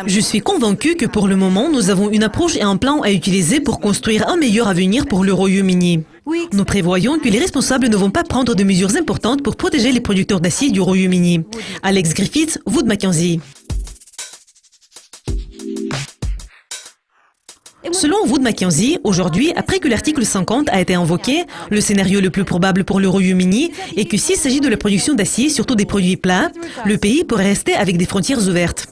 Je suis convaincu que pour le moment, nous avons une approche et un plan à utiliser pour construire un meilleur avenir pour le Royaume-Uni. Nous prévoyons que les responsables ne vont pas prendre de mesures importantes pour protéger les producteurs d'acier du Royaume-Uni. Alex Griffiths, Wood Mackenzie. Selon Wood Mackenzie, aujourd'hui, après que l'article 50 a été invoqué, le scénario le plus probable pour le Royaume-Uni est que s'il s'agit de la production d'acier, surtout des produits plats, le pays pourrait rester avec des frontières ouvertes.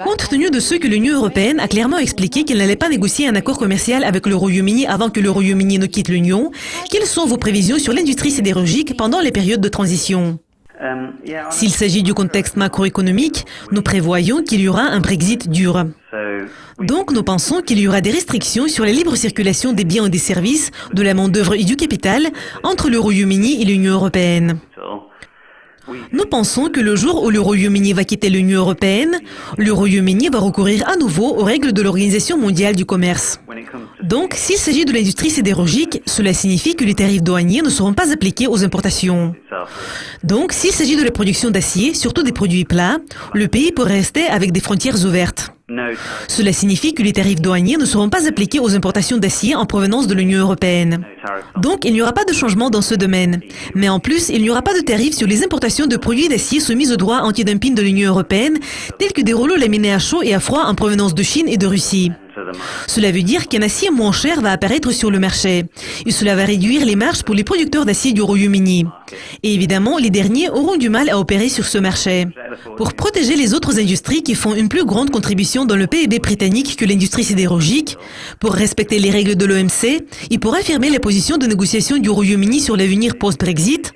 Compte tenu de ce que l'Union européenne a clairement expliqué qu'elle n'allait pas négocier un accord commercial avec le Royaume-Uni avant que le Royaume-Uni ne quitte l'Union, quelles sont vos prévisions sur l'industrie sidérurgique pendant les périodes de transition? S'il s'agit du contexte macroéconomique, nous prévoyons qu'il y aura un Brexit dur. Donc, nous pensons qu'il y aura des restrictions sur la libre circulation des biens et des services, de la main-d'œuvre et du capital entre le Royaume-Uni et l'Union européenne. Nous pensons que le jour où le Royaume-Uni va quitter l'Union européenne, le Royaume-Uni va recourir à nouveau aux règles de l'Organisation mondiale du commerce. Donc, s'il s'agit de l'industrie sidérurgique, cela signifie que les tarifs douaniers ne seront pas appliqués aux importations. Donc, s'il s'agit de la production d'acier, surtout des produits plats, le pays pourrait rester avec des frontières ouvertes. Cela signifie que les tarifs douaniers ne seront pas appliqués aux importations d'acier en provenance de l'Union européenne. Donc, il n'y aura pas de changement dans ce domaine. Mais en plus, il n'y aura pas de tarifs sur les importations de produits d'acier soumis au droit anti-dumping de l'Union européenne, tels que des rouleaux laminés à chaud et à froid en provenance de Chine et de Russie. Cela veut dire qu'un acier moins cher va apparaître sur le marché. Et cela va réduire les marges pour les producteurs d'acier du Royaume-Uni. Et évidemment, les derniers auront du mal à opérer sur ce marché. Pour protéger les autres industries qui font une plus grande contribution dans le PIB britannique que l'industrie sidérurgique, pour respecter les règles de l'OMC et pour affirmer la position de négociation du Royaume-Uni sur l'avenir post-Brexit,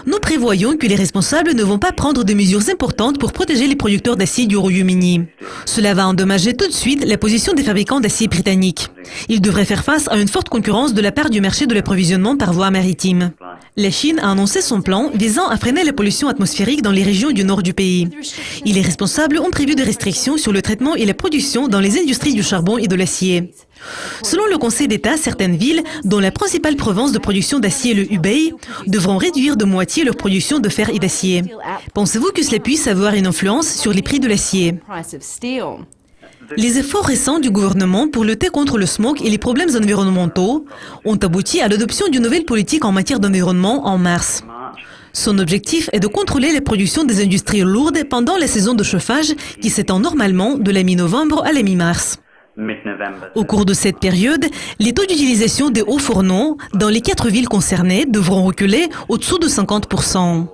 nous prévoyons que les responsables ne vont pas prendre de mesures importantes pour protéger les producteurs d'acier du Royaume-Uni. Cela va endommager tout de suite la position des fabricants d'acier britanniques. Ils devraient faire face à une forte concurrence de la part du marché de l'approvisionnement par voie maritime. La Chine a annoncé son plan visant à freiner la pollution atmosphérique dans les régions du nord du pays. Et les responsables ont prévu des restrictions sur le traitement et la production dans les industries du charbon et de l'acier. Selon le Conseil d'État, certaines villes, dont la principale province de production d'acier est le Hubei, devront réduire de moitié leur production de fer et d'acier. Pensez-vous que cela puisse avoir une influence sur les prix de l'acier? Les efforts récents du gouvernement pour lutter contre le smog et les problèmes environnementaux ont abouti à l'adoption d'une nouvelle politique en matière d'environnement en mars. Son objectif est de contrôler la production des industries lourdes pendant la saison de chauffage qui s'étend normalement de la mi-novembre à la mi-mars. Au cours de cette période, les taux d'utilisation des hauts fourneaux dans les 4 villes concernées devront reculer au-dessous de 50%.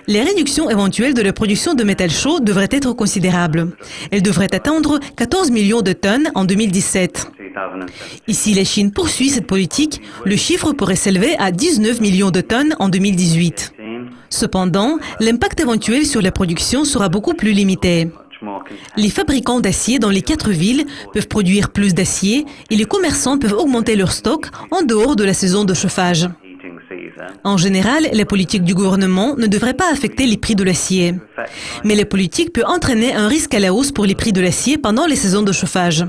Les réductions éventuelles de la production de métal chaud devraient être considérables. Elles devraient atteindre 14 millions de tonnes en 2017. Et si la Chine poursuit cette politique, le chiffre pourrait s'élever à 19 millions de tonnes en 2018. Cependant, l'impact éventuel sur la production sera beaucoup plus limité. Les fabricants d'acier dans les 4 villes peuvent produire plus d'acier et les commerçants peuvent augmenter leur stock en dehors de la saison de chauffage. En général, la politique du gouvernement ne devrait pas affecter les prix de l'acier. Mais la politique peut entraîner un risque à la hausse pour les prix de l'acier pendant les saisons de chauffage.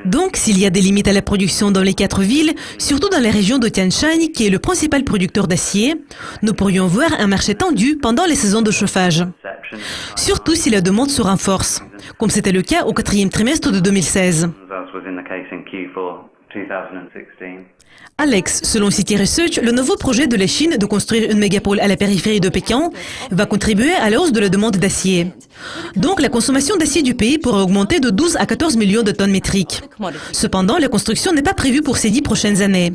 Donc, s'il y a des limites à la production dans les 4 villes, surtout dans la région de Tianshan, qui est le principal producteur d'acier, nous pourrions voir un marché tendu pendant les saisons de chauffage. Surtout si la demande se renforce, comme c'était le cas au 4e trimestre de 2016. Alex, selon City Research, le nouveau projet de la Chine de construire une mégapole à la périphérie de Pékin va contribuer à la hausse de la demande d'acier. Donc, la consommation d'acier du pays pourrait augmenter de 12 à 14 millions de tonnes métriques. Cependant, la construction n'est pas prévue pour ces 10 prochaines années.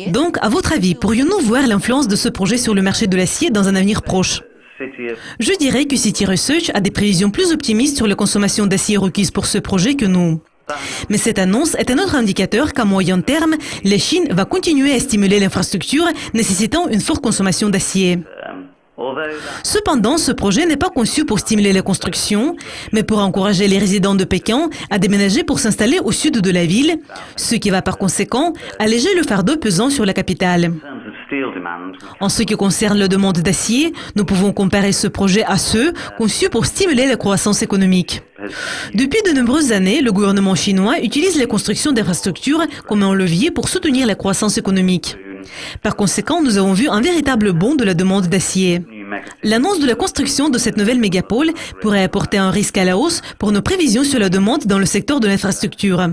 Donc, à votre avis, pourrions-nous voir l'influence de ce projet sur le marché de l'acier dans un avenir proche? Je dirais que City Research a des prévisions plus optimistes sur la consommation d'acier requise pour ce projet que nous. Mais cette annonce est un autre indicateur qu'à moyen terme, la Chine va continuer à stimuler l'infrastructure nécessitant une forte consommation d'acier. Cependant, ce projet n'est pas conçu pour stimuler la construction, mais pour encourager les résidents de Pékin à déménager pour s'installer au sud de la ville, ce qui va par conséquent alléger le fardeau pesant sur la capitale. En ce qui concerne la demande d'acier, nous pouvons comparer ce projet à ceux conçus pour stimuler la croissance économique. Depuis de nombreuses années, le gouvernement chinois utilise la construction d'infrastructures comme un levier pour soutenir la croissance économique. Par conséquent, nous avons vu un véritable bond de la demande d'acier. L'annonce de la construction de cette nouvelle mégapole pourrait apporter un risque à la hausse pour nos prévisions sur la demande dans le secteur de l'infrastructure.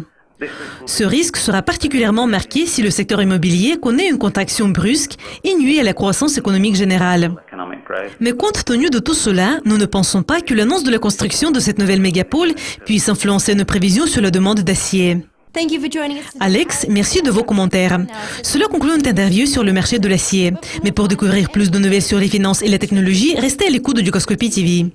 Ce risque sera particulièrement marqué si le secteur immobilier connaît une contraction brusque et nuit à la croissance économique générale. Mais compte tenu de tout cela, nous ne pensons pas que l'annonce de la construction de cette nouvelle mégapole puisse influencer nos prévisions sur la demande d'acier. Alex, merci de vos commentaires. Cela conclut notre interview sur le marché de l'acier. Mais pour découvrir plus de nouvelles sur les finances et la technologie, restez à l'écoute du Coscopy TV.